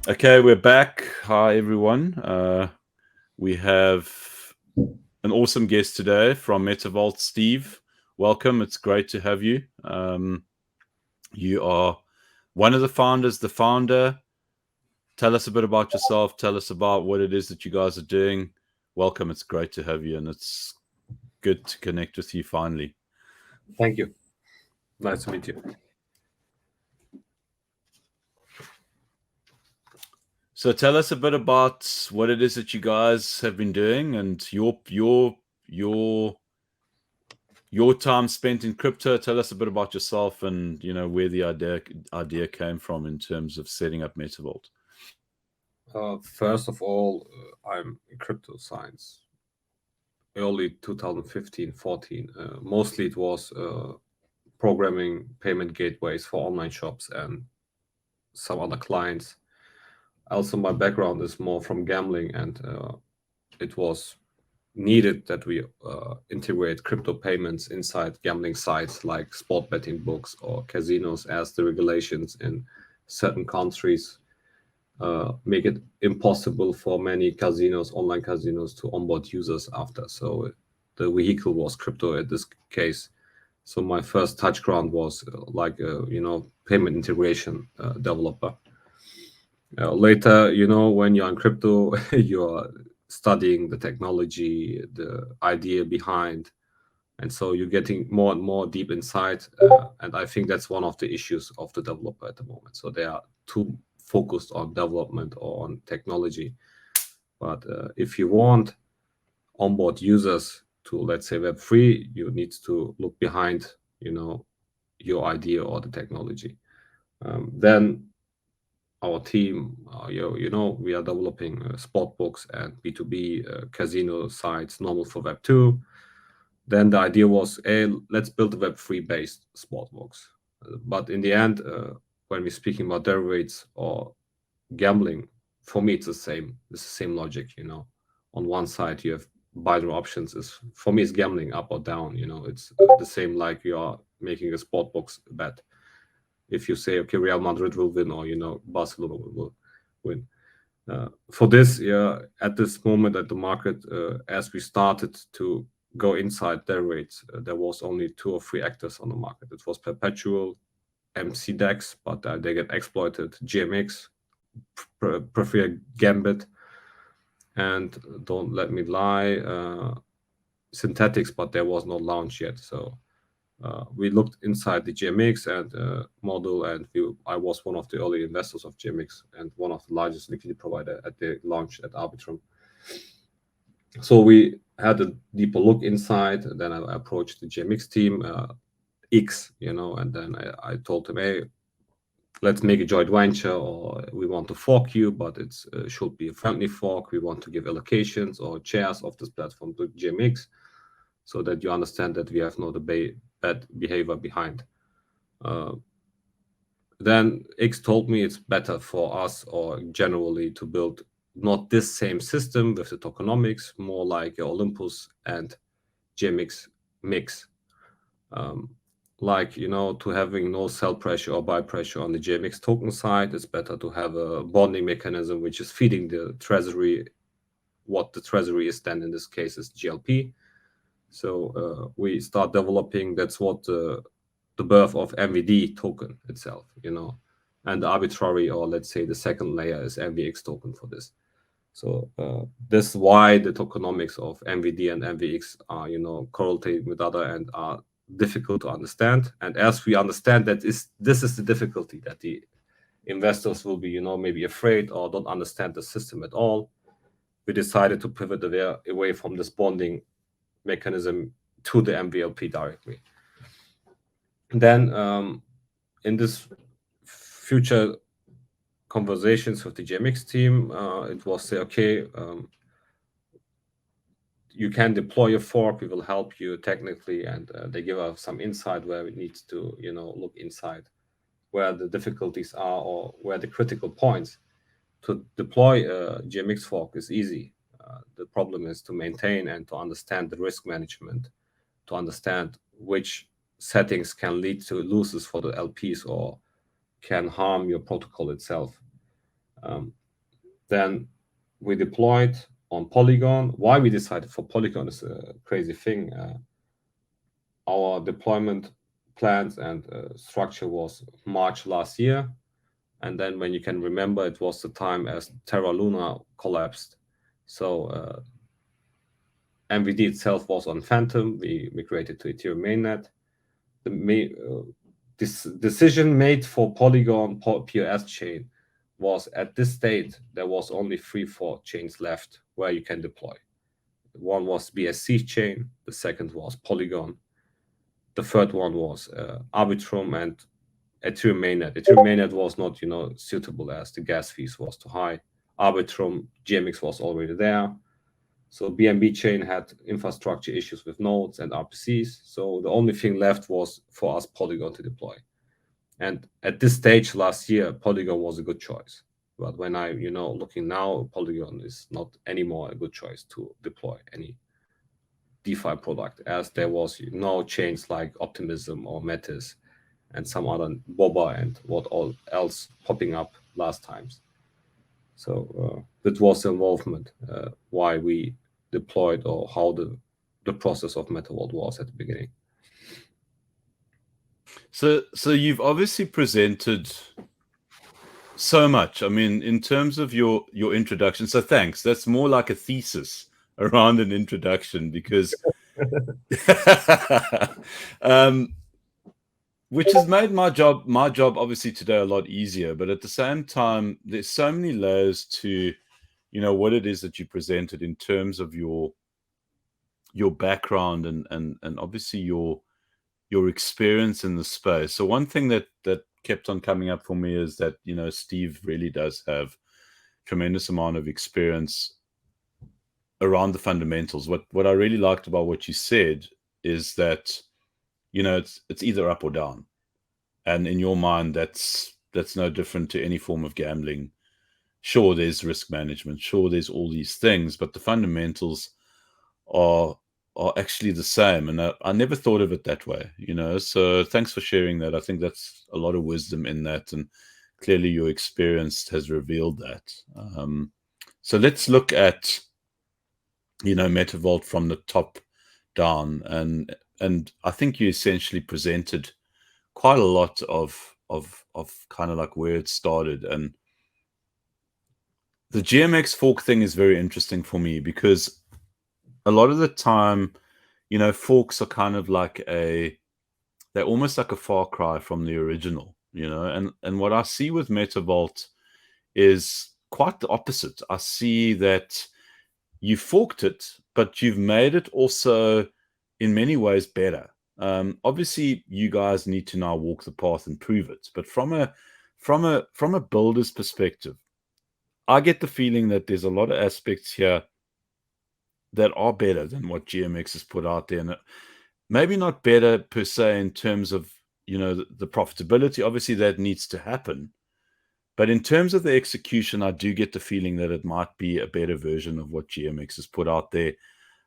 Okay, we're back. Hi, everyone. We have an awesome guest today from Metavault, Steve. Welcome. It's great to have you. You are one of the founders, the founder. Tell us a bit about yourself. Tell us about what it is that you guys are doing. Welcome. It's great to have you, and it's good to connect with you finally. Thank you. Nice to meet you. So tell us a bit about what it is that you guys have been doing and your time spent in crypto. Tell us a bit about yourself and where the idea came from in terms of setting up Metavault. First of all, I'm in crypto science. Early 2015, 14. Mostly it was programming payment gateways for online shops and some other clients. Also, my background is more from gambling, and it was needed that we integrate crypto payments inside gambling sites like sport betting books or casinos, as the regulations in certain countries make it impossible for many casinos, online casinos, to onboard users after. So the vehicle was crypto in this case. So my first touch ground was like a payment integration developer. Later, when you're in crypto, you're studying the technology, the idea behind, and so you're getting more and more deep inside. And I think that's one of the issues of the developer at the moment. So they are too focused on development or on technology. But if you want onboard users to, let's say, Web3, you need to look behind, your idea or the technology. Then our team, we are developing sport books and B2B casino sites, normal for Web2. Then the idea was, let's build a Web3 based sport books. But in the end, when we're speaking about derivatives or gambling, for me it's the same. It's the same logic. On one side you have binary options. For me it's gambling, up or down. It's the same like you are making a sport box bet. If you say, okay, Real Madrid will win, or Barcelona will win. For this, at this moment at the market, as we started to go inside their rates, there was only 2 or 3 actors on the market. It was Perpetual, MC DEX, but they get exploited. GMX, prefer Gambit, and don't let me lie, Synthetics, but there was no launch yet. So we looked inside the GMX and model, and I was one of the early investors of GMX and one of the largest liquidity provider at the launch at Arbitrum. So we had a deeper look inside. Then I approached the GMX team, X, and then I told them, hey, let's make a joint venture, or we want to fork you, but it should be a friendly fork. We want to give allocations or shares of this platform to GMX, so that you understand that we have no bad behavior behind. Then X told me it's better for us, or generally, to build not this same system with the tokenomics, more like Olympus and GMX mix. Like, to having no sell pressure or buy pressure on the GMX token side, it's better to have a bonding mechanism which is feeding the treasury. What the treasury is then in this case is GLP. So we start developing. That's what the birth of MVD token itself, and the arbitrary, or let's say the second layer, is MVX token for this. So this is why the tokenomics of MVD and MVX are, correlating with other and are difficult to understand. And as we understand that this is the difficulty, that the investors will be, maybe afraid or don't understand the system at all, we decided to pivot away from this bonding mechanism to the MVLP directly. Then in this future conversations with the GMX team, it was say, okay, you can deploy a fork, we will help you technically, and they give us some insight where we need to look inside where the difficulties are, or where the critical points. To deploy a GMX fork is easy. The problem is to maintain and to understand the risk management, to understand which settings can lead to losses for the LPs or can harm your protocol itself. Then we deployed on Polygon. Why we decided for Polygon is a crazy thing. Our deployment plans and structure was March last year. And then when you can remember, it was the time as Terra Luna collapsed. So MVD itself was on Phantom. We migrated to Ethereum mainnet. This decision made for Polygon POS chain was at this state, there was only 3-4 chains left where you can deploy. One was BSC chain, the second was Polygon, the third one was Arbitrum and Ethereum mainnet. Ethereum mainnet was not, suitable as the gas fees was too high. Arbitrum, GMX was already there. So BNB chain had infrastructure issues with nodes and RPCs. So the only thing left was for us Polygon to deploy. And at this stage last year, Polygon was a good choice. But when I, looking now, Polygon is not anymore a good choice to deploy any DeFi product, as there was no chains like Optimism or Metis and some other Boba and what all else popping up last times. So that was the involvement, why we deployed or how the process of Metavault was at the beginning. So you've obviously presented so much. I mean, in terms of your introduction. So thanks. That's more like a thesis around an introduction, because which has made my job obviously today a lot easier. But at the same time, there's so many layers to what it is that you presented in terms of your background and obviously your experience in the space. So one thing that kept on coming up for me is that Steve really does have tremendous amount of experience around the fundamentals. What I really liked about what you said is that it's either up or down, and in your mind that's no different to any form of gambling. Sure, there's risk management, sure there's all these things, but the fundamentals are actually the same. And I never thought of it that way, so thanks for sharing that. I think that's a lot of wisdom in that, and clearly your experience has revealed that. So let's look at Metavault from the top down, and I think you essentially presented quite a lot of kind of like where it started. And the GMX fork thing is very interesting for me, because a lot of the time, forks are kind of like they're almost like a far cry from the original, and what I see with Metavault is quite the opposite. I see that you forked it, but you've made it also in many ways better. Obviously, you guys need to now walk the path and prove it. But from a builder's perspective, I get the feeling that there's a lot of aspects here that are better than what GMX has put out there, and maybe not better per se in terms of the profitability. Obviously, that needs to happen. But in terms of the execution, I do get the feeling that it might be a better version of what GMX has put out there.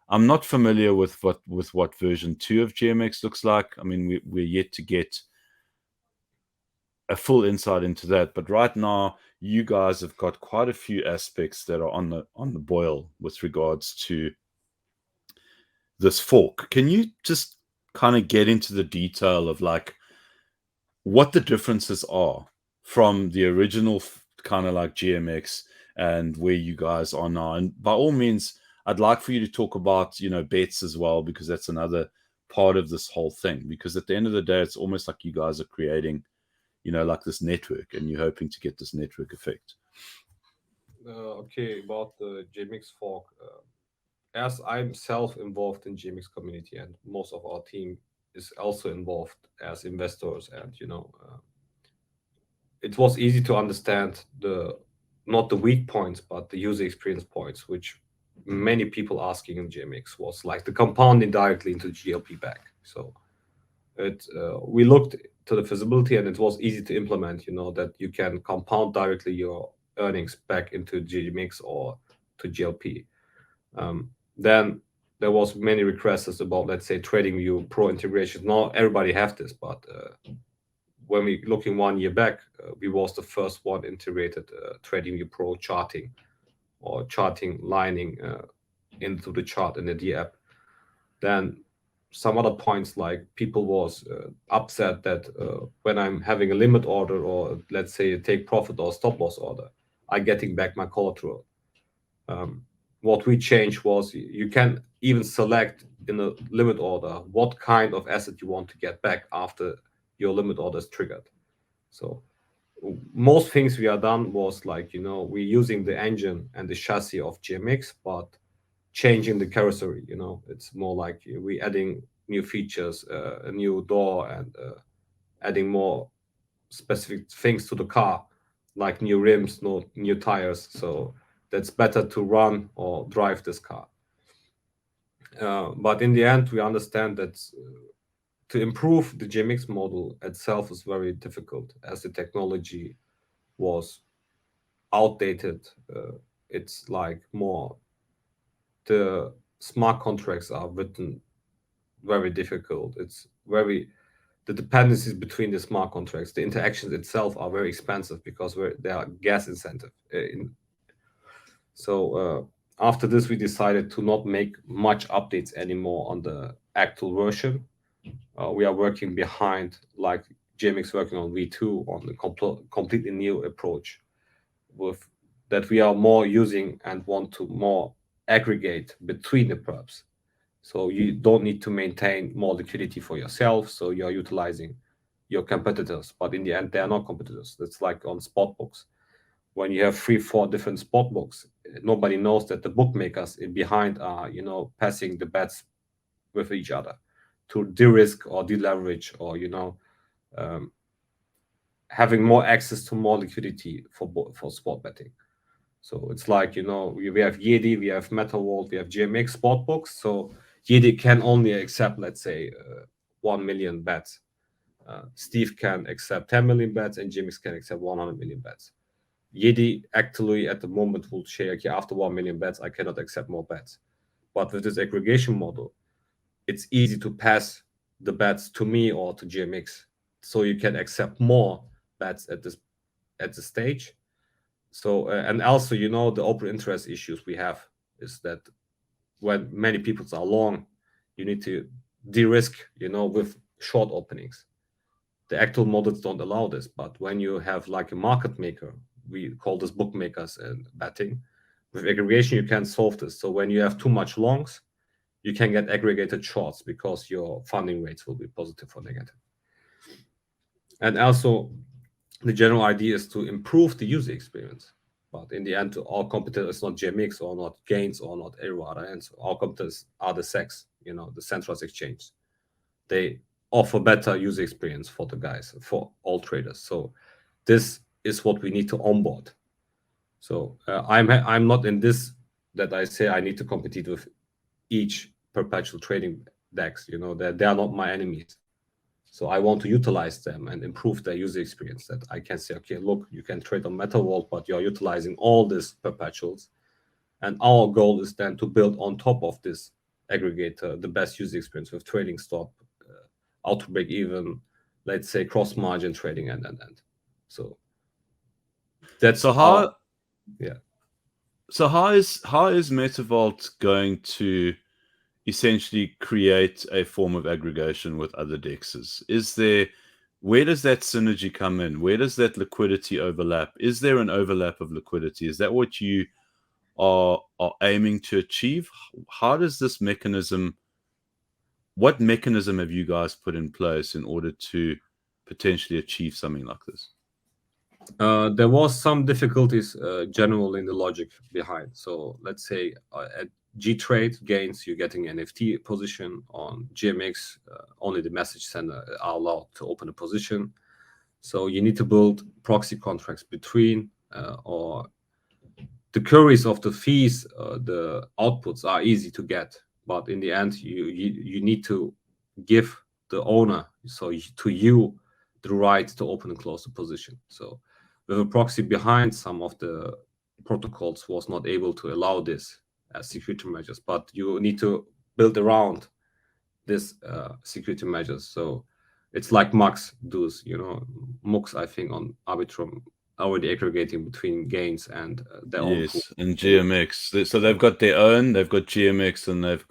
I'm not familiar with what version 2 of GMX looks like. I mean, we're yet to get a full insight into that. But right now, you guys have got quite a few aspects that are on the boil with regards to this fork. Can you just kind of get into the detail of like what the differences are from the original kind of like GMX and where you guys are now? And by all means, I'd like for you to talk about, bets as well, because that's another part of this whole thing. Because at the end of the day, it's almost like you guys are creating, like this network, and you're hoping to get this network effect. Okay, about the GMX fork. As I'm self-involved in GMX community, and most of our team is also involved as investors, and it was easy to understand not the weak points, but the user experience points, which many people asking in GMX was like the compounding directly into GLP back. So we looked to the feasibility, and it was easy to implement. That you can compound directly your earnings back into GMX or to GLP. Then there was many requests about, let's say, TradingView Pro integration. Not everybody have this, but when we looking 1 year back, we was the first one integrated TradingView Pro charting or charting lining into the chart in the D app. Then some other points, like people was upset that when I'm having a limit order, or let's say a take profit or stop loss order, I getting back my collateral. What we changed was you can even select in a limit order what kind of asset you want to get back after your limit order is triggered. So most things we are done was like, we're using the engine and the chassis of GMX, but changing the carrossery. It's more like we adding new features, a new door, and adding more specific things to the car, like new rims, new tires. So that's better to run or drive this car. But in the end, we understand that to improve the GMX model itself is very difficult, as the technology was outdated. It's like more the smart contracts are written very difficult. The dependencies between the smart contracts, the interactions itself are very expensive because they are gas incentive. So after this, we decided to not make much updates anymore on the actual version. We are working behind, like GMX working on V2 on the completely new approach, with that we are more using and want to more aggregate between the perps. So you don't need to maintain more liquidity for yourself. So you're utilizing your competitors, but in the end, they are not competitors. That's like on spot books. When you have 3-4 different spot books, nobody knows that the bookmakers behind are, passing the bets with each other to de-risk or deleverage, or, having more access to more liquidity for spot betting. So it's like, we have Yedi, we have Metavault, we have GMX spot books. So Yedi can only accept, let's say, 1 million bets. Steve can accept 10 million bets, and GMX can accept 100 million bets. Yedi actually at the moment will say, okay, after 1 million bets, I cannot accept more bets. But with this aggregation model, it's easy to pass the bets to me or to GMX, so you can accept more bets at this stage. So and also, the open interest issues we have is that when many people are long, you need to de-risk, with short openings. The actual models don't allow this, but when you have like a market maker, we call this bookmakers and betting, with aggregation you can solve this. So when you have too much longs, you can get aggregated shorts because your funding rates will be positive or negative. And also, the general idea is to improve the user experience. But in the end, our competitors is not GMX or not Gains or not Aero, and so our competitors are the SEX, the centralized exchange. They offer better user experience for the guys, for all traders. So this is what we need to onboard. So I'm not in this that I say I need to compete with each perpetual trading DEX. They are not my enemies. So I want to utilize them and improve their user experience, that I can say, okay, look, you can trade on Metavault, but you're utilizing all these perpetuals. And our goal is then to build on top of this aggregator the best user experience with trading stop, auto break even, let's say cross margin trading, and. So that's So how is Metavault going to essentially create a form of aggregation with other DEXs? Where does that synergy come in? Where does that liquidity overlap? Is there an overlap of liquidity? Is that what you are aiming to achieve? How does this mechanism, what mechanism have you guys put in place in order to potentially achieve something like this? There was some difficulties general in the logic behind. So let's say at G-Trade Gains, you're getting NFT position. On GMX, only the message sender are allowed to open a position. So you need to build proxy contracts between, or the queries of the fees, the outputs are easy to get, but in the end, you need to give the owner, so to you, the right to open and close the position. So with a proxy behind, some of the protocols was not able to allow this as security measures, but you need to build around this security measures. So it's like Mux does, Mux, I think, on Arbitrum already aggregating between gains and their own pool. Yes, and GMX. So they've got their own. They've got GMX, and they've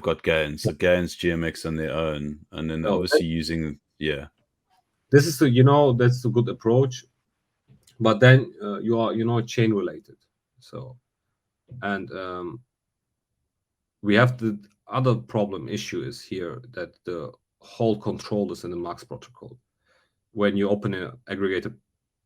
got gains. So gains, GMX, and their own, and then obviously using This is that's a good approach, but then you are chain related. So, and we have the other problem issue is here that the whole control is in the Mux protocol. When you open an aggregated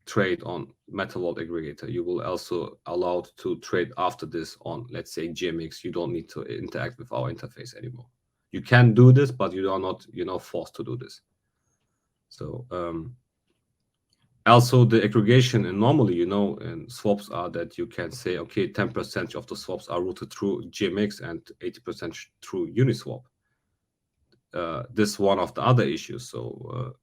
trade on Metavault aggregator, you will also allowed to trade after this on, let's say, GMX. You don't need to interact with our interface anymore. You can do this, but you are not, forced to do this. So also the aggregation, and normally, and swaps are that you can say, okay, 10% of the swaps are routed through GMX and 80% through Uniswap. This is one of the other issues. So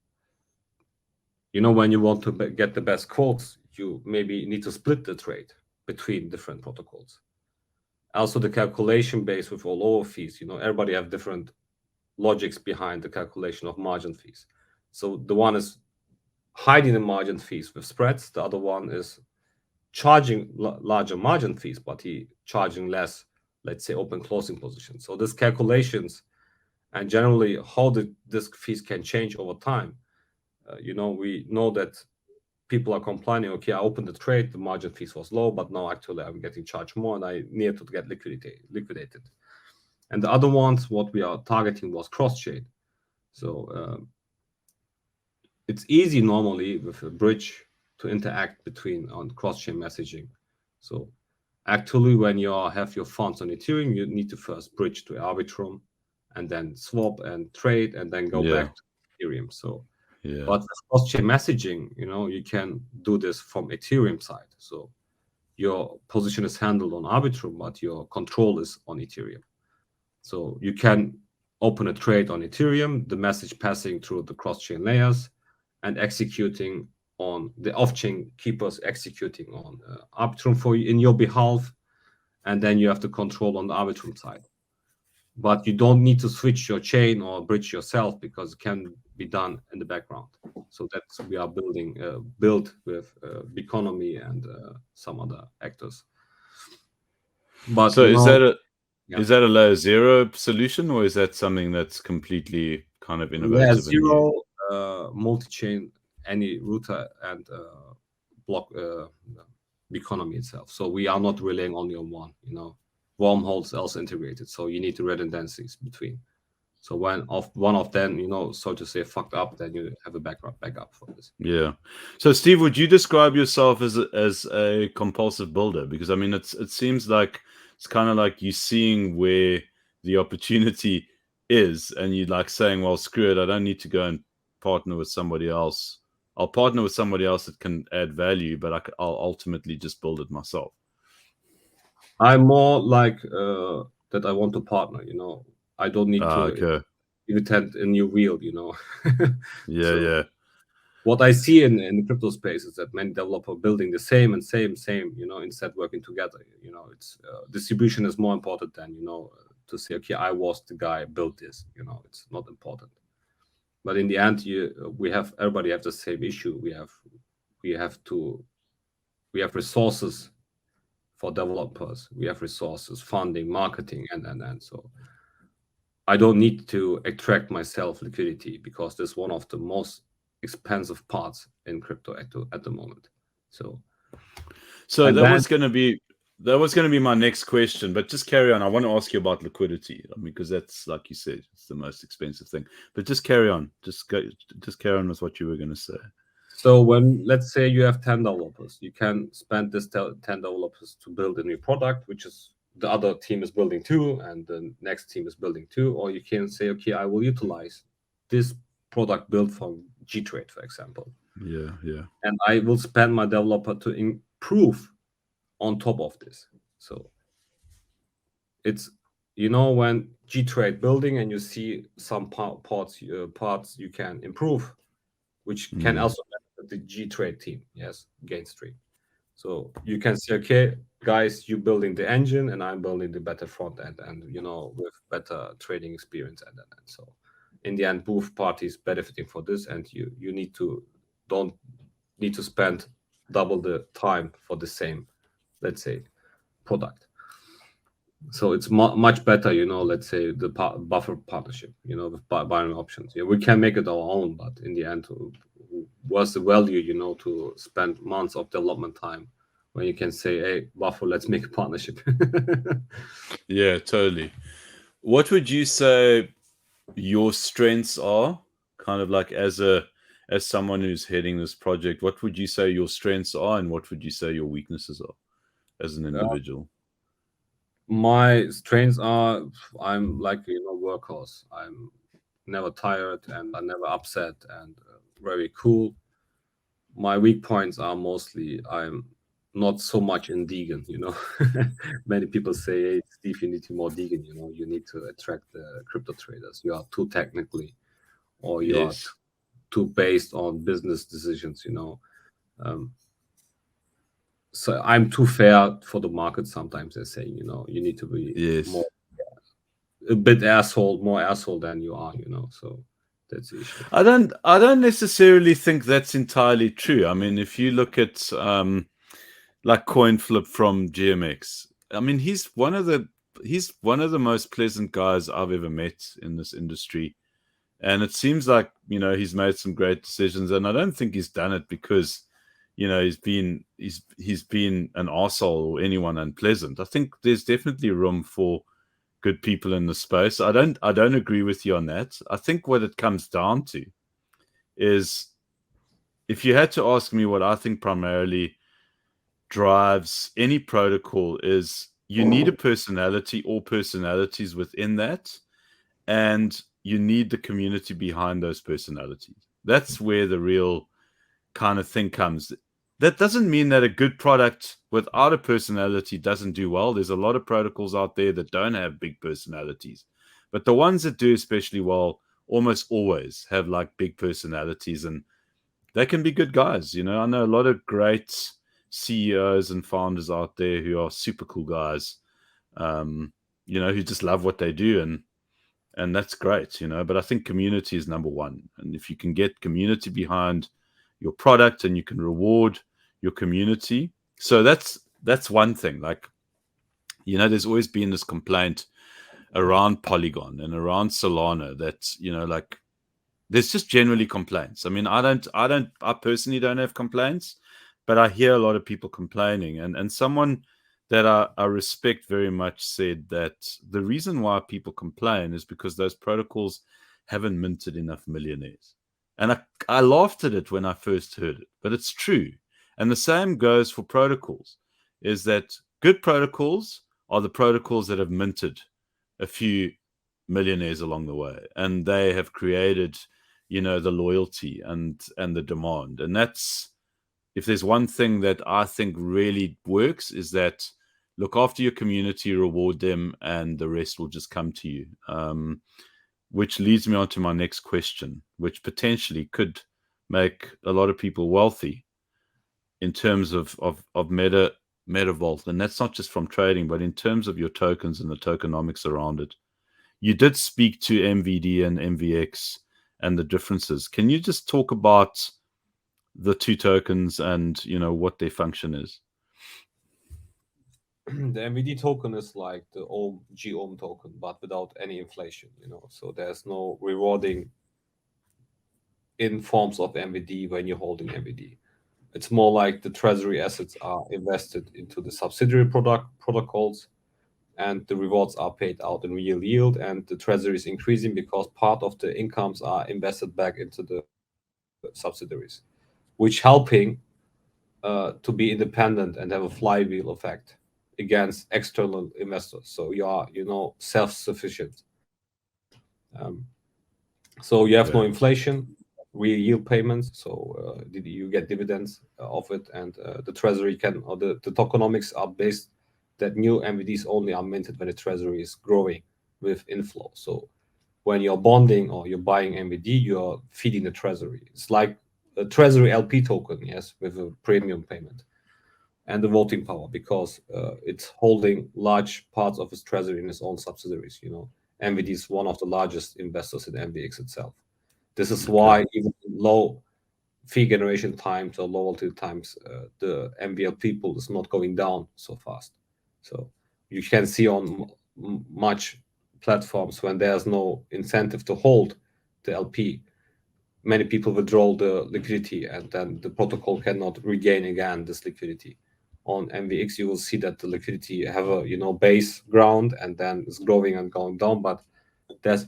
when you want to get the best quotes, you maybe need to split the trade between different protocols. Also, the calculation base with all lower fees, everybody have different logics behind the calculation of margin fees. So the one is hiding the margin fees with spreads. The other one is charging larger margin fees, but he charging less, let's say, open closing positions. So these calculations and generally how these fees can change over time. We know that people are complaining, okay, I opened the trade, the margin fees was low, but now actually I'm getting charged more and I need to get liquidated. And the other ones, what we are targeting was cross-chain. So it's easy normally with a bridge to interact between on cross-chain messaging. So actually, when you have your funds on Ethereum, you need to first bridge to Arbitrum and then swap and trade and then go back to Ethereum. So but with cross-chain messaging, you can do this from Ethereum side. So your position is handled on Arbitrum, but your control is on Ethereum. So you can open a trade on Ethereum, the message passing through the cross-chain layers and executing on the off-chain keepers executing on Arbitrum for you in your behalf. And then you have the control on the Arbitrum side. But you don't need to switch your chain or bridge yourself because it can be done in the background. So that's we are built with Biconomy and some other actors. But so is that a LayerZero solution, or is that something that's completely kind of innovative? LayerZero, multi-chain, any router and block Biconomy itself. So we are not relying only on one. Wormholes also integrated, so you need the redundancies between. So when one of them, so to say, fucked up, then you have a backup for this. Yeah. So Steve, would you describe yourself as a compulsive builder? Because I mean, it seems like it's kind of like you seeing where the opportunity is, and you're like saying, well, screw it, I don't need to go and partner with somebody else. I'll partner with somebody else that can add value, but I'll ultimately just build it myself. I'm more like that I want to partner, I don't need to invent a new wheel, Yeah. What I see in the crypto space is that many developers building the same, instead working together. It's distribution is more important than, to say, okay, I was the guy built this, it's not important. But in the end, everybody have the same issue. We have resources for developers. We have resources, funding, marketing, and so I don't need to extract myself liquidity because this is one of the most expensive parts in crypto at the moment. So that was going to be my next question, but just carry on. I want to ask you about liquidity, because that's, like you said, it's the most expensive thing. But just carry on. Just carry on with what you were going to say. So when, let's say, you have 10 developers, you can spend this 10 developers to build a new product, which is the other team is building too, and the next team is building too. Or you can say, okay, I will utilize this product built from G-Trade, for example. Yeah. And I will spend my developer to improve on top of this. So it's, when G-Trade building and you see some parts you can improve, which can also benefit the G-Trade team, yes, gain stream. So you can say, okay, guys, you building the engine and I'm building the better front end and, with better trading experience and so in the end, both parties benefiting for this, and you don't need to spend double the time for the same, let's say, product. So it's much better, let's say the buffer partnership, with buying options. Yeah, we can make it our own, but in the end, what's the value, to spend months of development time when you can say, hey, buffer, let's make a partnership. Yeah, totally. What would you say your strengths are, kind of like as someone who's heading this project? What would you say your strengths are, and what would you say your weaknesses are as an individual? My strengths are, I'm like, workhorse. I'm never tired and I'm never upset and very cool. My weak points are mostly I'm not so much in Degen, Many people say, hey, Steve, you need to be more Degen, you need to attract the crypto traders. You are too technically, or you are Yes. too based on business decisions, So I'm too fair for the market sometimes. They're saying, you need to be Yes. a bit more asshole than you are, So that's the issue. I don't necessarily think that's entirely true. I mean, if you look at like CoinFlip from GMX, I mean, he's one of the most pleasant guys I've ever met in this industry. And it seems like, he's made some great decisions, and I don't think he's done it because, he's been an arsehole or anyone unpleasant. I think there's definitely room for good people in the space. I don't agree with you on that. I think what it comes down to is, if you had to ask me what I think primarily drives any protocol, is you need a personality or personalities within that, and you need the community behind those personalities. That's where the real kind of thing comes. That doesn't mean that a good product without a personality doesn't do well. There's a lot of protocols out there that don't have big personalities, but the ones that do especially well almost always have like big personalities, and they can be good guys. I know a lot of great CEOs and founders out there who are super cool guys, who just love what they do, and that's great, but I think community is number one. And if you can get community behind your product and you can reward your community, so that's one thing. Like, there's always been this complaint around Polygon and around Solana that, like, there's just generally complaints. I mean, I personally don't have complaints, but I hear a lot of people complaining. And someone that I respect very much said that the reason why people complain is because those protocols haven't minted enough millionaires. And I laughed at it when I first heard it, but it's true. And the same goes for protocols, is that good protocols are the protocols that have minted a few millionaires along the way, and they have created, the loyalty and the demand. And that's, if there's one thing that I think really works, is that look after your community, reward them, and the rest will just come to you. Which leads me on to my next question, which potentially could make a lot of people wealthy in terms of Metavault. And that's not just from trading, but in terms of your tokens and the tokenomics around it. You did speak to MVD and MVX and the differences. Can you just talk about the two tokens and, what their function is? The MVD token is like the GOM token, but without any inflation, So there's no rewarding in forms of MVD when you're holding MVD. It's more like the treasury assets are invested into the subsidiary protocols, and the rewards are paid out in real yield, and the treasury is increasing because part of the incomes are invested back into the subsidiaries, which helping to be independent and have a flywheel effect against external investors. So you are, self-sufficient. So you have no inflation, real yield payments. So you get dividends of it, and the treasury or the tokenomics are based that new MVDs only are minted when the treasury is growing with inflow. So when you're bonding or you're buying MVD, you're feeding the treasury. It's like a treasury LP token, yes, with a premium payment and the voting power, because it's holding large parts of its treasury in its own subsidiaries, MVD is one of the largest investors in MVX itself. This is why even low fee generation times or low volatility times, the MVL pool is not going down so fast. So you can see on much platforms when there's no incentive to hold the LP, many people withdraw the liquidity, and then the protocol cannot regain again this liquidity. On MVX, you will see that the liquidity have a base ground and then it's growing and going down, but there's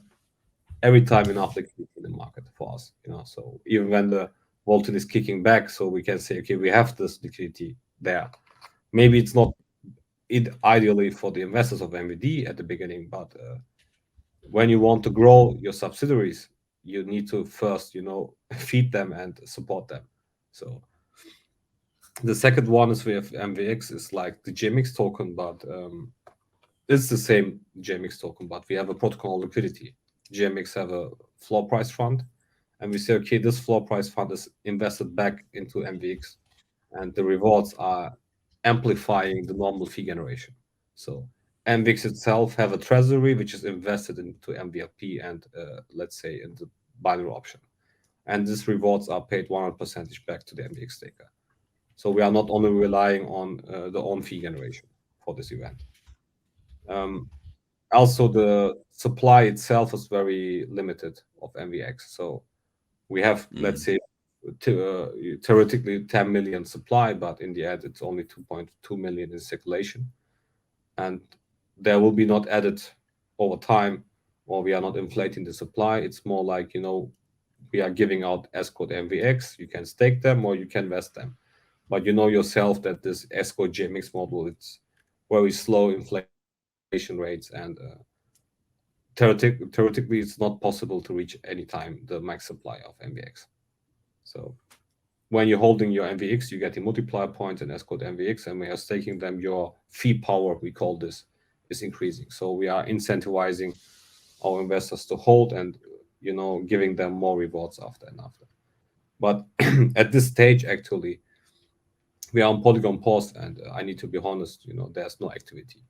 every time enough liquidity in the market for us. So even when the volatility is kicking back, so we can say, okay, we have this liquidity there. Maybe it's not ideally for the investors of MVD at the beginning, but when you want to grow your subsidiaries, you need to first, feed them and support them. So the second one is we have MVX is like the JMX token, but it's the same JMX token, but we have a protocol liquidity. JMX have a floor price fund, and we say, okay, this floor price fund is invested back into MVX, and the rewards are amplifying the normal fee generation. So MVX itself have a treasury which is invested into MVLP and let's say in the binary option, and these rewards are paid 100% back to the MVX staker. So we are not only relying on the own fee generation for this event. Also, the supply itself is very limited of MVX. So we have, let's say, theoretically 10 million supply, but in the end, it's only 2.2 million in circulation. And there will be not added over time, or we are not inflating the supply. It's more like, we are giving out S-code MVX. You can stake them or you can vest them. But you know yourself that this S-code JMX model, it's very slow inflation rates, and theoretically, it's not possible to reach any time the max supply of MVX. So when you're holding your MVX, you get the multiplier points and S-code MVX, and when you're staking them, your fee power, we call this, is increasing. So we are incentivizing our investors to hold and, giving them more rewards after and after. But at this stage, actually, we are on Polygon pause, and I need to be honest, there's no activity.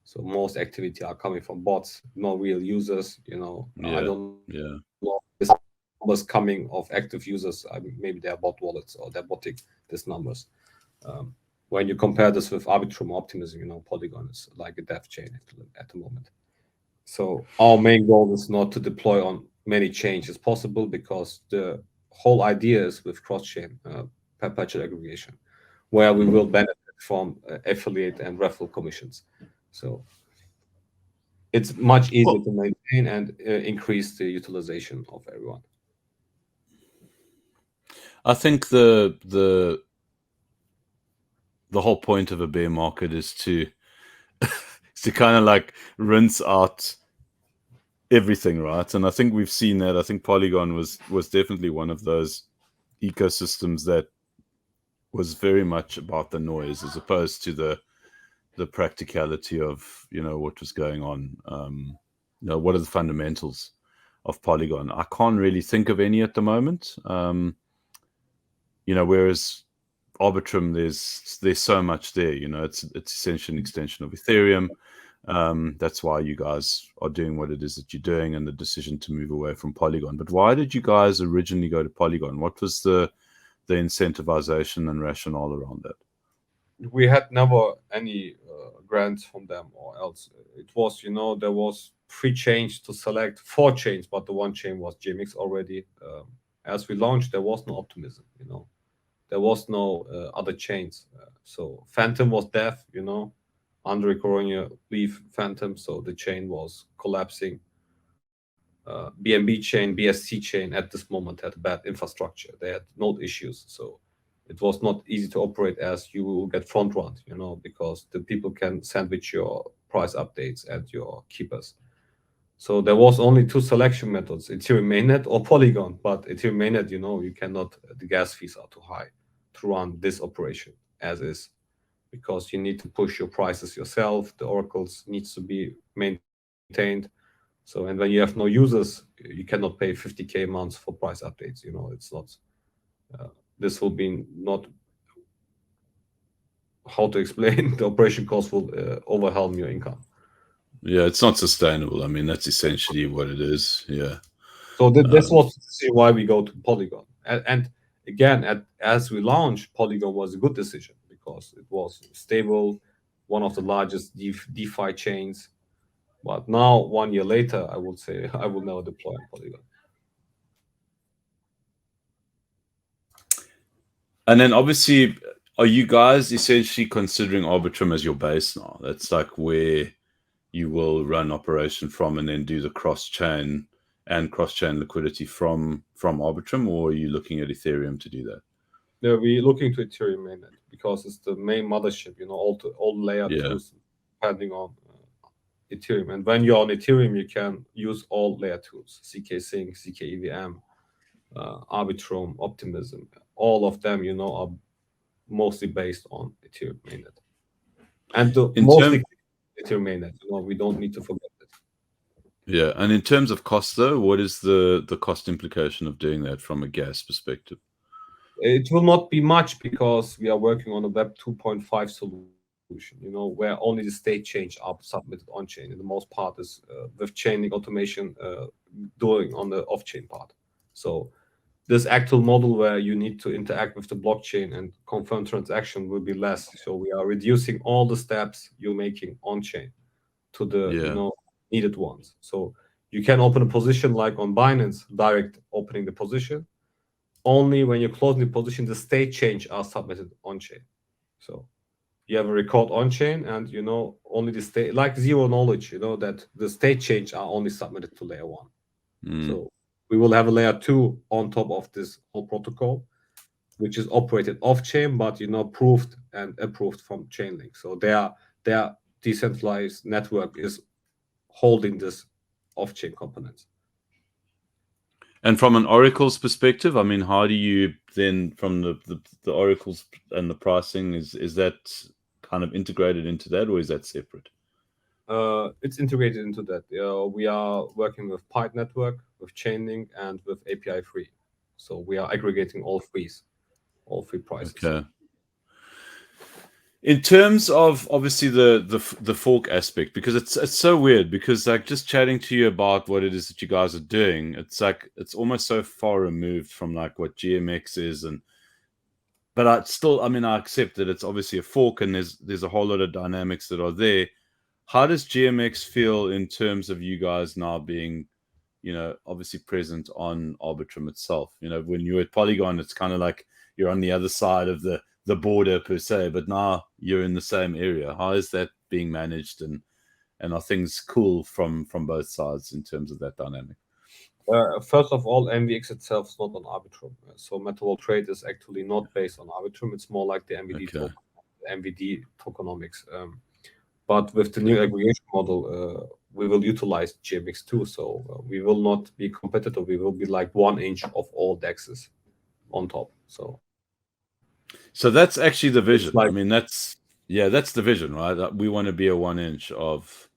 So most activity are coming from bots, no real users. I don't know this numbers coming of active users. Maybe they are bot wallets or they're botting these numbers. When you compare this with Arbitrum Optimism, Polygon is like a dev chain at the moment. So our main goal is not to deploy on many chains as possible, because the whole idea is with cross-chain perpetual aggregation, where we will benefit from affiliate and referral commissions. So it's much easier to maintain and increase the utilization of everyone. I think the whole point of a bear market is to kind of like rinse out everything, right? And I think we've seen that. I think Polygon was definitely one of those ecosystems that was very much about the noise as opposed to the practicality of what was going on. What are the fundamentals of Polygon? I can't really think of any at the moment. Whereas Arbitrum, there's so much there. It's essentially an extension of Ethereum. That's why you guys are doing what it is that you're doing, and the decision to move away from Polygon. But why did you guys originally go to Polygon? What was the incentivization and rationale around that? We had never any grants from them or else. It was, there was 3 chains to select, 4 chains, but the one chain was JMX already. As we launched, there was no optimism, there was no other chains. So Phantom was deaf, Andre Coronia leave Phantom, so the chain was collapsing. BNB chain, BSC chain at this moment had bad infrastructure. They had node issues, so it was not easy to operate, as you will get front run, because the people can sandwich your price updates and your keepers. So there was only 2 selection methods, Ethereum mainnet or Polygon. But Ethereum mainnet, you cannot, the gas fees are too high to run this operation as is, because you need to push your prices yourself. The oracles needs to be maintained. So, and when you have no users, you cannot pay 50K a month for price updates. It's not, this will be not, how to explain, the operation cost will overwhelm your income. Yeah, it's not sustainable. I mean, that's essentially what it is. Yeah. So this was the decision why we go to Polygon. And again, as we launched, Polygon was a good decision because it was stable, one of the largest DeFi chains. But now, 1 year later, I would say I will never deploy on Polygon. And then obviously, are you guys essentially considering Arbitrum as your base now? That's like where you will run operation from and then do the cross-chain and cross-chain liquidity from Arbitrum, or are you looking at Ethereum to do that? Yeah, we're looking to Ethereum mainnet because it's the main mothership, all layer twos depending on Ethereum. And when you're on Ethereum, you can use all layer twos, Zksync, ZKEVM, Arbitrum, Optimism. All of them, are mostly based on Ethereum mainnet. And mostly Ethereum mainnet, we don't need to forget it. Yeah, and in terms of cost, though, what is the cost implication of doing that from a gas perspective? It will not be much because we are working on a Web 2.5 solution, where only the state change are submitted on chain, and the most part is with chaining automation doing on the off chain part. So this actual model where you need to interact with the blockchain and confirm transaction will be less. So we are reducing all the steps you're making on chain to the needed ones. So you can open a position like on Binance, direct opening the position. Only when you're closing the position, the state change are submitted on chain. So you have a record on chain, and only the state, like zero knowledge, that the state change are only submitted to layer 1. So we will have a layer 2 on top of this whole protocol, which is operated off chain, but proved and approved from Chainlink. So their decentralized network is holding this off chain components. And from an Oracle's perspective, I mean, how do you then, from the Oracles and the pricing, is that kind of integrated into that, or is that separate? It's integrated into that. We are working with Pipe Network, with Chainlink, and with API free. So we are aggregating all three prices. Okay. In terms of obviously the fork aspect, because it's so weird, because like just chatting to you about what it is that you guys are doing, it's like it's almost so far removed from like what GMX is, but I accept that it's obviously a fork and there's a whole lot of dynamics that are there. How does GMX feel in terms of you guys now being, obviously present on Arbitrum itself? When you're at Polygon, it's kind of like you're on the other side of the border per se, but now you're in the same area. How is that being managed, and are things cool from both sides in terms of that dynamic? First of all, MVX itself is not on Arbitrum. So Metavault.Trade is actually not based on Arbitrum. It's more like the MVD tokenomics. But with the new aggregation model, we will utilize GMX too. So we will not be competitive. We will be like 1 inch of all DEXs on top. So that's actually the vision. I mean, that's the vision, right? We want to be a 1 inch of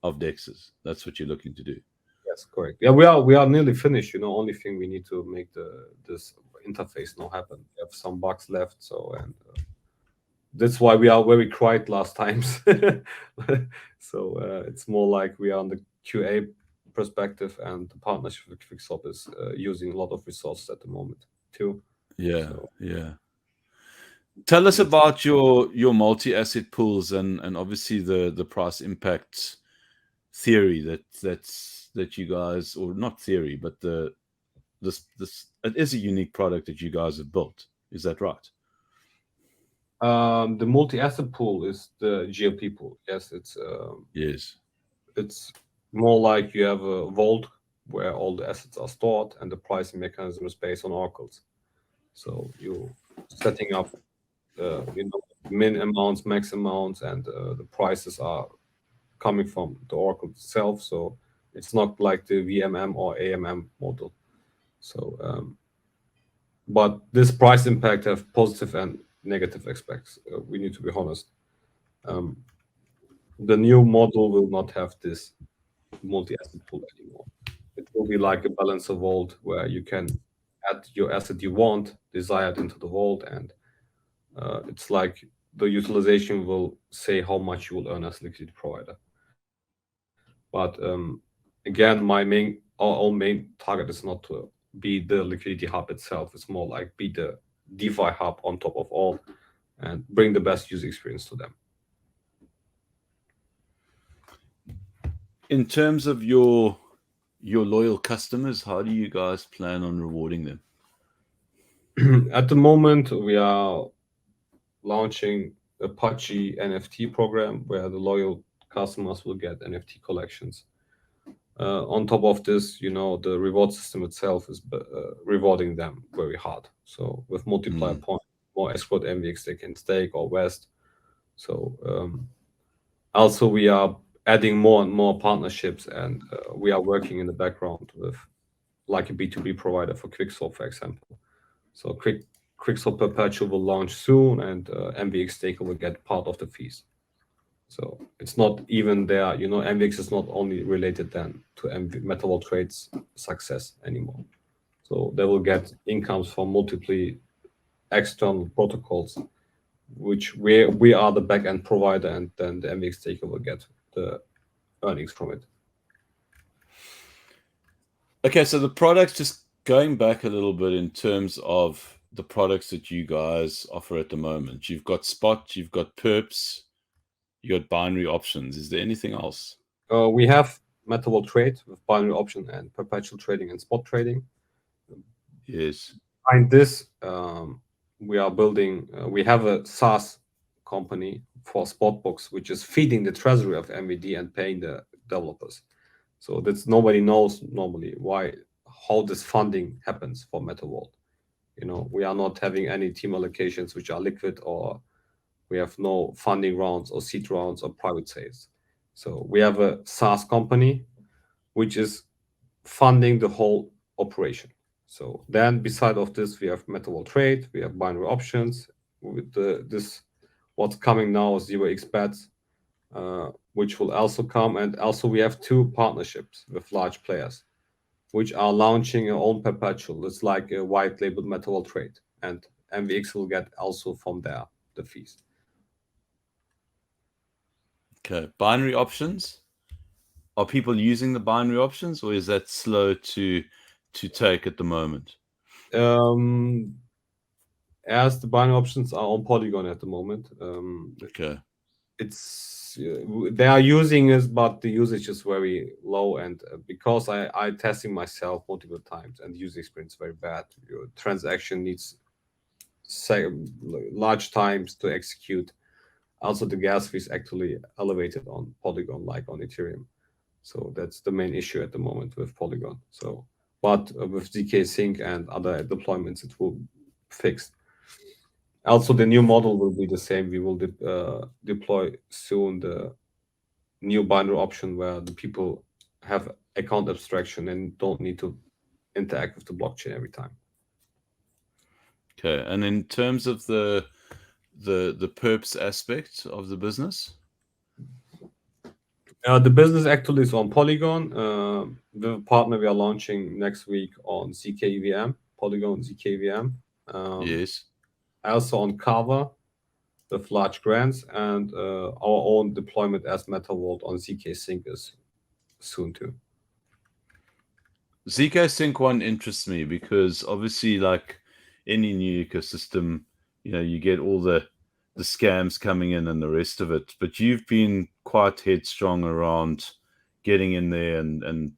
DEXs. That's what you're looking to do. Yes, correct. Yeah, we are nearly finished. Only thing we need to make this interface now happen. We have some bugs left, and that's why we are very quiet last times. So it's more like we are on the QA perspective, and the partnership with QuickSwap is using a lot of resources at the moment too. Yeah. Tell us about your multi-asset pools and obviously the price impact theory that you guys, or not theory, but this it is a unique product that you guys have built. Is that right? The multi-asset pool is the GLP pool. Yes, it's more like you have a vault where all the assets are stored, and the pricing mechanism is based on oracles. So you setting up min amounts, max amounts, and the prices are coming from the oracle itself. So it's not like the VMM or AMM model. So but this price impact have positive and negative aspects. We need to be honest. The new model will not have this multi-asset pool anymore. It will be like a balancer vault where you can add your asset you want desired into the vault, and it's like the utilization will say how much you will earn as liquidity provider. But again, our main target is not to be the liquidity hub itself. It's more like be the DeFi hub on top of all and bring the best user experience to them. In terms of your loyal customers, how do you guys plan on rewarding them? At the moment, we are launching a Apache NFT program where the loyal customers will get NFT collections. On top of this, the reward system itself is rewarding them very hard. So with multiplier points, more escrow MVX they can stake or vest. So also we are adding more and more partnerships, and we are working in the background with like a B2B provider for Quickswap, for example. So Quickswap Perpetual will launch soon, and MVX staker will get part of the fees. So it's not even there, MVX is not only related then to Metavault.Trade's success anymore. So they will get incomes from multiple external protocols, which we are the backend provider, and then the MVX taker will get the earnings from it. Okay, so the products, just going back a little bit in terms of the products that you guys offer at the moment. You've got spot, you've got perps, you got binary options. Is there anything else? We have Metavault.Trade with binary option and perpetual trading and spot trading. Yes. Behind this, we are building. We have a SaaS company for Spotbox, which is feeding the treasury of MVD and paying the developers. So that's nobody knows normally how this funding happens for Metavault. We are not having any team allocations which are liquid, or we have no funding rounds or seed rounds or private sales. So we have a SaaS company which is funding the whole operation. So then beside of this, we have Metavault.Trade, we have binary options. With this, what's coming now is 0x bets, which will also come. And also we have 2 partnerships with large players, which are launching their own perpetual. It's like a white labeled Metavault.Trade, and MVX will get also from there the fees. Okay, binary options. Are people using the binary options, or is that slow to take at the moment? As the binary options are on Polygon at the moment. Okay. It's they are using it, but the usage is very low, and because I testing myself multiple times, and the user experience is very bad. Your transaction needs large times to execute. Also, the gas fee is actually elevated on Polygon, like on Ethereum. So that's the main issue at the moment with Polygon. So, but with Zksync and other deployments, it will be fixed. Also, the new model will be the same. We will deploy soon the new binary option where the people have account abstraction and don't need to interact with the blockchain every time. Okay, and in terms of the perps aspect of the business, the business actually is on Polygon. The partner we are launching next week on ZKVM, Polygon ZKVM. yes. Also on Kava with large grants, and our own deployment as Metavault on Zksync is soon too. Zksync one interests me because obviously, like any new ecosystem, you get all the scams coming in and the rest of it. But you've been quite headstrong around getting in there and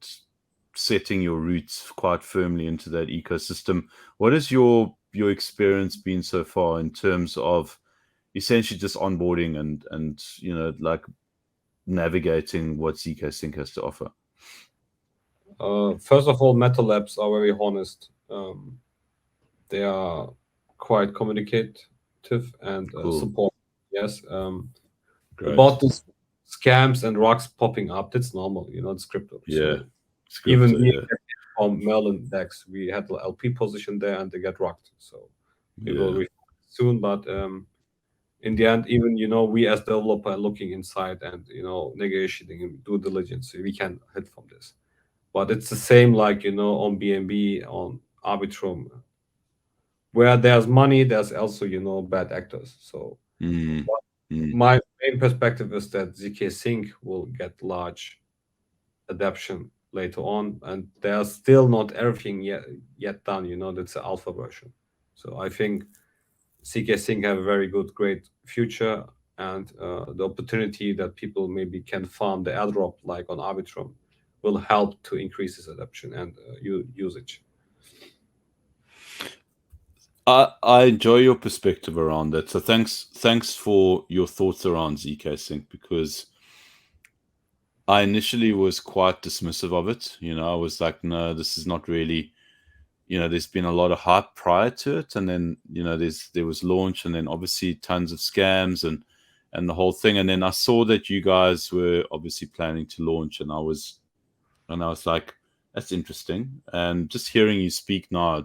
setting your roots quite firmly into that ecosystem. What has your experience been so far in terms of essentially just onboarding and like navigating what Zksync has to offer? First of all, Meta Labs are very honest. They are quite communicative and support. Yes. About the scams and rocks popping up, that's normal. It's crypto. Yeah. So even from Merlin DEX, we had the LP position there, and they get rocked. So we will soon, but in the end, even we as developer are looking inside and negotiating and due diligence, so we can hit from this. But it's the same like on BNB, on Arbitrum, where there's money, there's also bad actors. So my main perspective is that Zksync will get large adaptation later on, and there's still not everything yet done. That's the alpha version. So I think Zksync have a very great future, and the opportunity that people maybe can farm the airdrop like on Arbitrum will help to increase this adoption and usage. I enjoy your perspective around that. So thanks for your thoughts around Zksync, because I initially was quite dismissive of it. I was like, no, this is not really. There's been a lot of hype prior to it, and then there was launch, and then obviously tons of scams and the whole thing. And then I saw that you guys were obviously planning to launch, and I was like, that's interesting. And just hearing you speak now,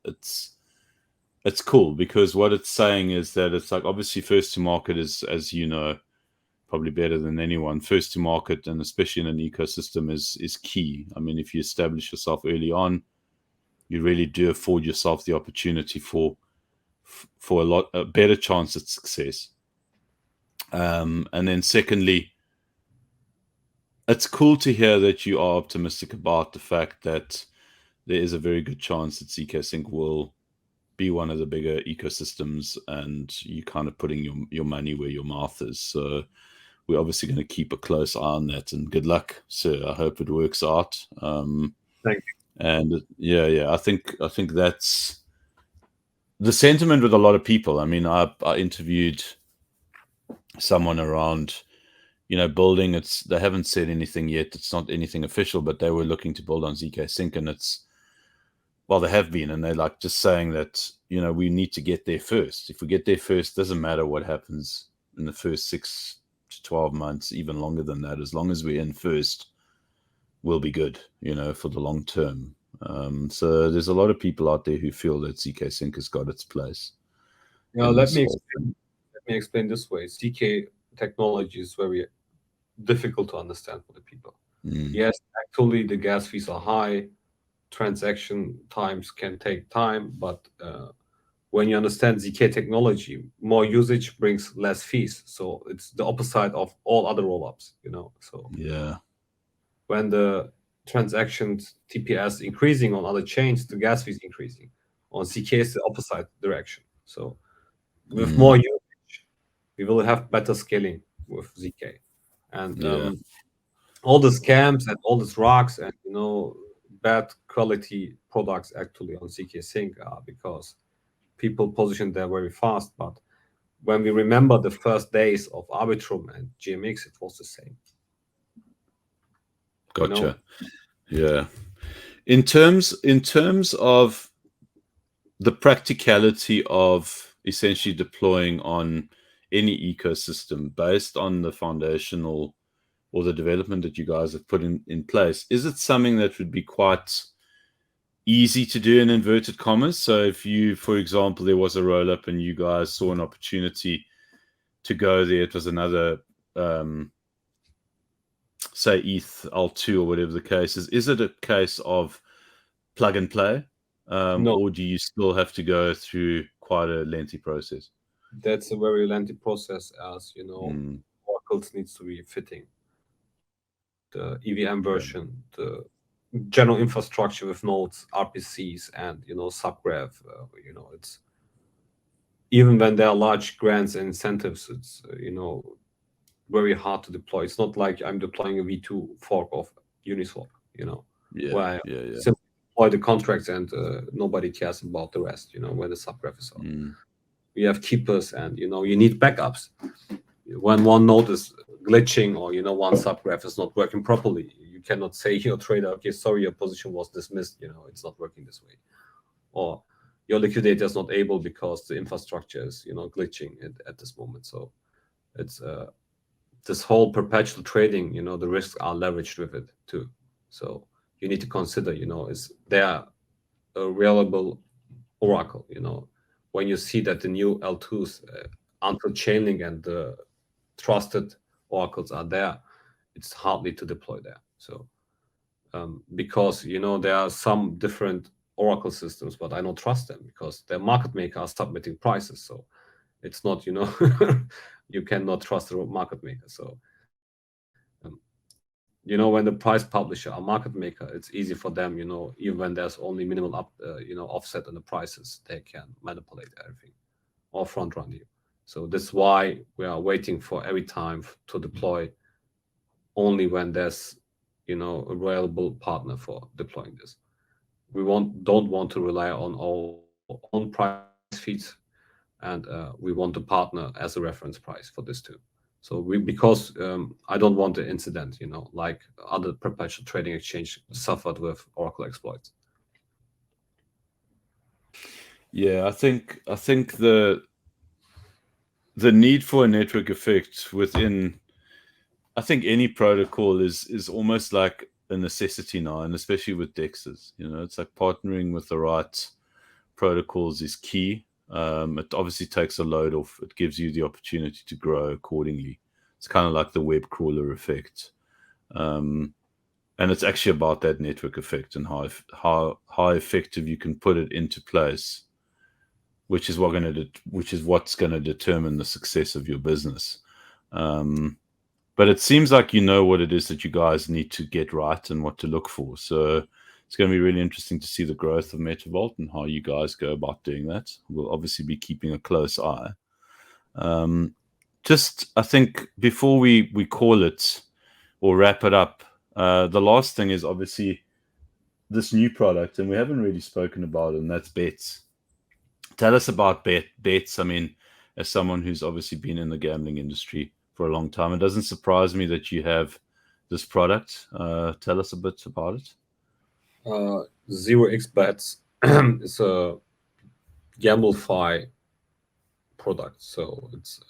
it's cool, because what it's saying is that it's like, obviously first to market is, as you know, probably better than anyone. First to market, and especially in an ecosystem, is key. I mean, if you establish yourself early on, you really do afford yourself the opportunity for a better chance at success. And then secondly, it's cool to hear that you are optimistic about the fact that there is a very good chance that Zksync will be one of the bigger ecosystems, and you kind of putting your money where your mouth is. So we're obviously going to keep a close eye on that, and good luck, sir. I hope it works out. Thank you. And yeah, I think that's the sentiment with a lot of people. I mean, I interviewed someone around, building. They haven't said anything yet. It's not anything official, but they were looking to build on Zksync, and they have been, and they're like just saying that, we need to get there first. If we get there first, doesn't matter what happens in the first 6 to 12 months, even longer than that. As long as we're in first, we'll be good, for the long term. So there's a lot of people out there who feel that Zksync has got its place. Let me explain this way. Zk technology is very difficult to understand for the people. Yes, actually the gas fees are high, transaction times can take time, but when you understand Zk technology, more usage brings less fees. So it's the opposite of all other rollups, So yeah, when the transactions TPS increasing on other chains, the gas fees increasing. On Zk is the opposite direction. So with more usage, we will have better scaling with Zk. And all the scams and all these rocks and bad quality products actually on Zksync are because people position there very fast. But when we remember the first days of Arbitrum and GMX, it was the same. Gotcha. Yeah. In terms of the practicality of essentially deploying on any ecosystem based on the foundational or the development that you guys have put in place, is it something that would be quite easy to do in inverted commas? So if you, for example, there was a roll up and you guys saw an opportunity to go there, it was another say ETH L2 or whatever the case is it a case of plug and play, No, or do you still have to go through quite a lengthy process? that's a very lengthy process, as oracles needs to be fitting the EVM version, the general infrastructure with nodes, RPCs, and subgraph. It's even when there are large grants and incentives, it's very hard to deploy. It's not like I'm deploying a V2 fork of Uniswap, where I simply deploy the contracts and nobody cares about the rest, when the subgraph is on. We have keepers, and you need backups. When one node is glitching or one subgraph is not working properly, you cannot say your trader, okay, sorry, your position was dismissed, it's not working this way. Or your liquidator is not able because the infrastructure is glitching at this moment. So it's this whole perpetual trading, the risks are leveraged with it too. So you need to consider, is there a reliable oracle? When you see that the new L2s, until Chainlink and the trusted oracles are there, it's hardly to deploy there. So because there are some different oracle systems, but I don't trust them because their market maker are submitting prices. So it's not you cannot trust the market maker. So when the price publisher, a market maker, it's easy for them, even when there's only minimal offset on the prices, they can manipulate everything or front run you. So that's why we are waiting for every time to deploy only when there's a reliable partner for deploying this. We don't want to rely on our own price feeds, and we want to partner as a reference price for this too. So because I don't want the incident, like other perpetual trading exchange suffered with Oracle exploits. Yeah, I think the need for a network effect within, I think, any protocol is almost like a necessity now, and especially with DEXs. It's like partnering with the right protocols is key. It obviously takes a load off. It gives you the opportunity to grow accordingly. It's kind of like the web crawler effect. And it's actually about that network effect and how effective you can put it into place, which is what's going to determine the success of your business. But it seems like you know what it is that you guys need to get right and what to look for. So it's going to be really interesting to see the growth of Metavault and how you guys go about doing that. We'll obviously be keeping a close eye. I think before we call it or wrap it up, the last thing is obviously this new product, and we haven't really spoken about it, and that's bets. Tell us about bets. I mean, as someone who's obviously been in the gambling industry for a long time, it doesn't surprise me that you have this product. Tell us a bit about it. 0x bets is a GambleFi product. So it's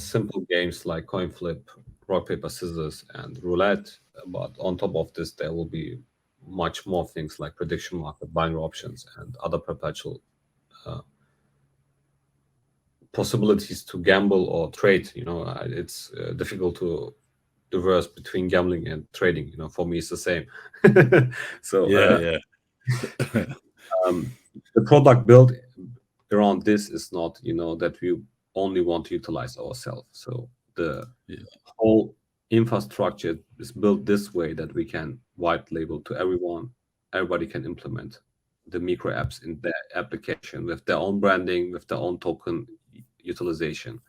simple games like coin flip, rock paper scissors, and roulette. But on top of this, there will be much more things like prediction market, binary options, and other perpetual possibilities to gamble or trade. It's difficult to diverse between gambling and trading. For me, it's the same. So yeah. The product built around this is not, that we only want to utilize ourselves. So the whole infrastructure is built this way that we can white label to everyone. Everybody can implement the micro apps in their application with their own branding, with their own token utilization.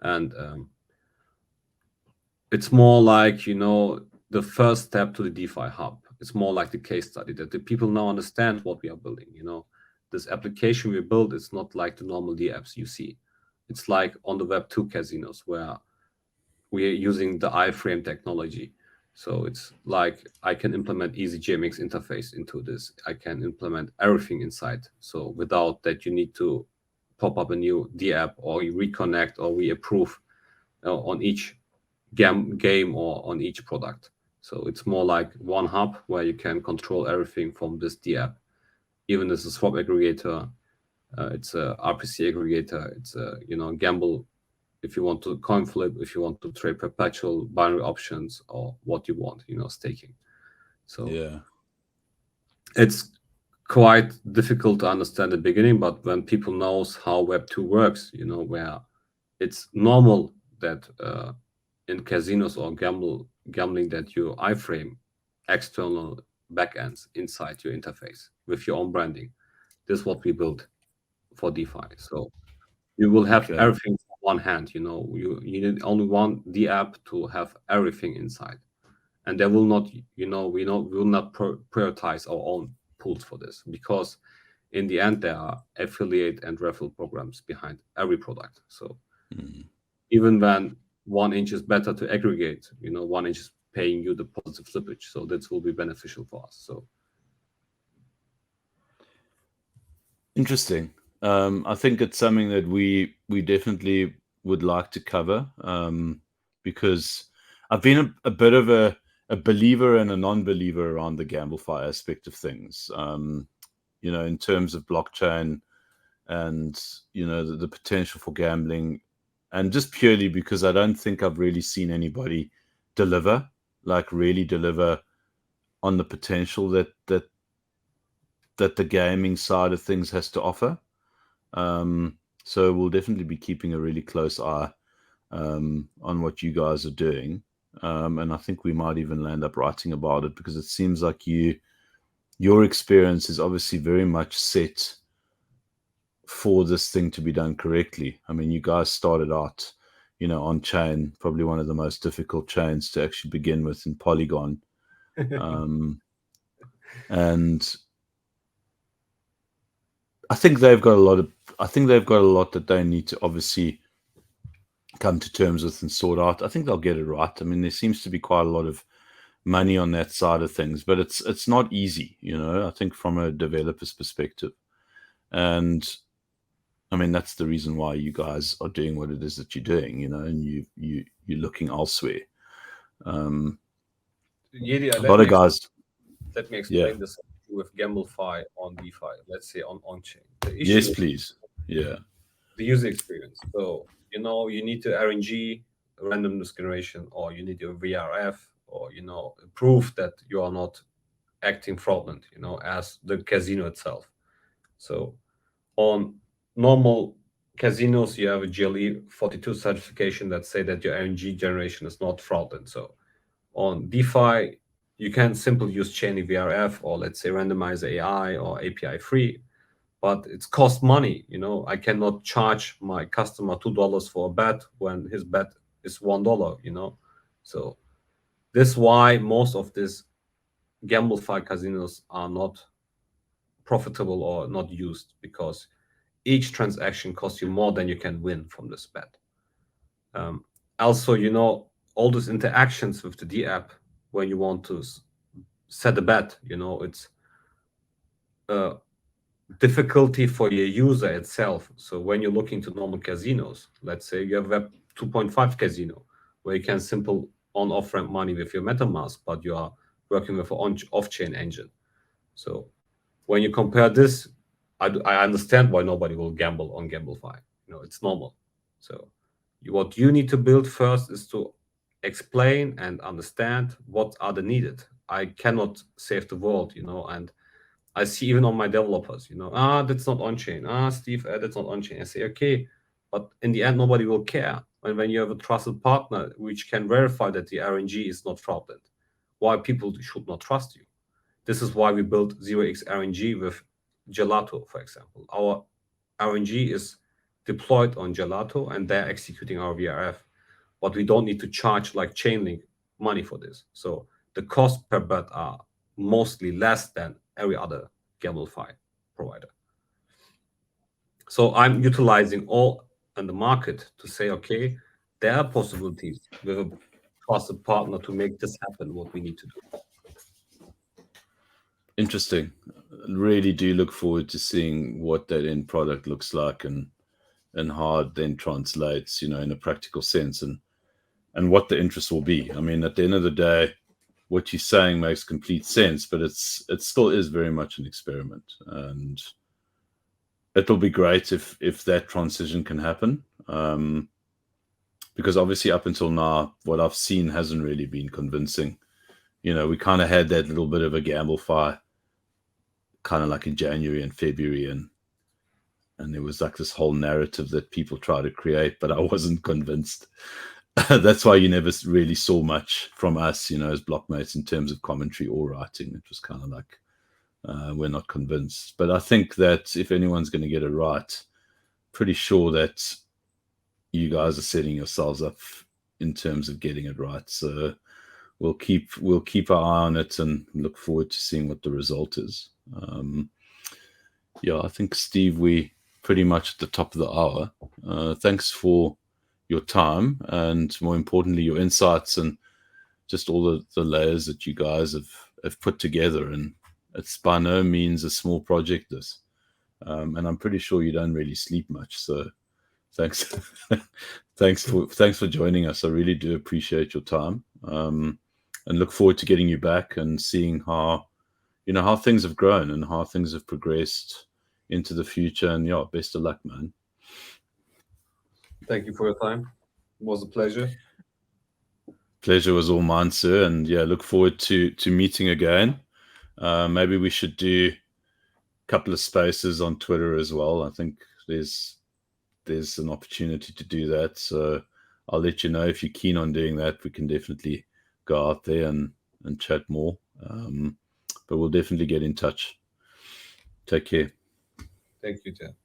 And it's more like, the first step to the DeFi hub. It's more like the case study that the people now understand what we are building. This application we build is not like the normal D apps you see. It's like on the Web2 casinos where we are using the iframe technology. So it's like I can implement easy JMX interface into this. I can implement everything inside. So without that, you need to pop up a new D app or you reconnect or reapprove on each game or on each product. So it's more like one hub where you can control everything from this D app. Even as a swap aggregator, it's a RPC aggregator, it's a gamble. If you want to coin flip, if you want to trade perpetual binary options or what you want, staking. So yeah, it's quite difficult to understand at the beginning, but when people knows how Web2 works, where it's normal that in casinos or gambling that you iframe external backends inside your interface with your own branding. This is what we built for DeFi. So you will have everything from one hand. You need only one D app to have everything inside, and there will not, we will not prioritize our own pools for this because in the end there are affiliate and referral programs behind every product. So even when 1 inch is better to aggregate, 1 inch is paying you the positive slippage. So that will be beneficial for us. So interesting. I think it's something that we definitely would like to cover because I've been a bit of a believer and a non-believer around the GambleFi aspect of things. In terms of blockchain and the potential for gambling, and just purely because I don't think I've really seen anybody really deliver on the potential that the gaming side of things has to offer. So we'll definitely be keeping a really close eye on what you guys are doing. and I think we might even land up writing about it, because it seems like your experience is obviously very much set for this thing to be done correctly. I mean, you guys started out, on chain, probably one of the most difficult chains to actually begin with in Polygon. And I think they've got a lot that they need to obviously come to terms with and sort out. I think they'll get it right. I mean, there seems to be quite a lot of money on that side of things, but it's not easy, I think, from a developer's perspective. And I mean, that's the reason why you guys are doing what it is that you're doing, and you're looking elsewhere. Yedi, a lot of guys. Let me explain this with GambleFi on DeFi, let's say on-chain. Yes, please. Yeah. The user experience. So, you need to RNG, randomness generation, or you need your VRF, or, proof that you are not acting fraudulent, as the casino itself. So on normal casinos, you have a GLE 42 certification that say that your RNG generation is not fraudulent. So on DeFi, you can simply use chain VRF, or let's say randomize AI or API free, but it's cost money. I cannot charge my customer $2 for a bet when his bet is $1. So this is why most of these GambleFi casinos are not profitable or not used, because each transaction costs you more than you can win from this bet. Also, all those interactions with the D app when you want to set a bet, it's a difficulty for your user itself. So when you're looking to normal casinos, let's say you have Web 2.5 casino, where you can simple on-off ramp money with your MetaMask, but you are working with an off-chain engine. So when you compare this, I understand why nobody will gamble on GambleFi. It's normal. So what you need to build first is to explain and understand what are the needed. I cannot save the world, and I see even on my developers, that's not on-chain. Steve, that's not on-chain. I say, okay, but in the end, nobody will care. And when you have a trusted partner which can verify that the RNG is not fraudulent, why people should not trust you? This is why we built 0x RNG with Gelato, for example. Our RNG is deployed on Gelato, and they're executing our VRF, but we don't need to charge like Chainlink money for this. So the cost per bet are mostly less than every other GambleFi provider. So I'm utilizing all in the market to say, okay, there are possibilities with a trusted partner to make this happen, what we need to do. Interesting. Really do look forward to seeing what that end product looks like, and how it then translates, in a practical sense, and what the interest will be. I mean, at the end of the day, what you're saying makes complete sense, but it still is very much an experiment, and it'll be great if that transition can happen, because obviously up until now, what I've seen hasn't really been convincing. We kind of had that little bit of a GambleFi kind of like in January and February, and there was like this whole narrative that people try to create, but I wasn't convinced. That's why you never really saw much from us, as blockmates, in terms of commentary or writing. It was kind of like, we're not convinced. But I think that if anyone's going to get it right, pretty sure that you guys are setting yourselves up in terms of getting it right. So we'll keep our eye on it and look forward to seeing what the result is. I think, Steve, we pretty much at the top of the hour. Thanks for your time, and more importantly, your insights, and just all the layers that you guys have put together. And it's by no means a small project, this. And I'm pretty sure you don't really sleep much. So thanks. thanks for joining us. I really do appreciate your time. And look forward to getting you back and seeing how things have grown and how things have progressed into the future. And best of luck, man. Thank you for your time. It was a pleasure. Pleasure was all mine, sir. And look forward to meeting again. Maybe we should do a couple of spaces on Twitter as well. I think there's an opportunity to do that. So I'll let you know if you're keen on doing that. We can definitely go out there and chat more. But we'll definitely get in touch. Take care. Thank you, Ted.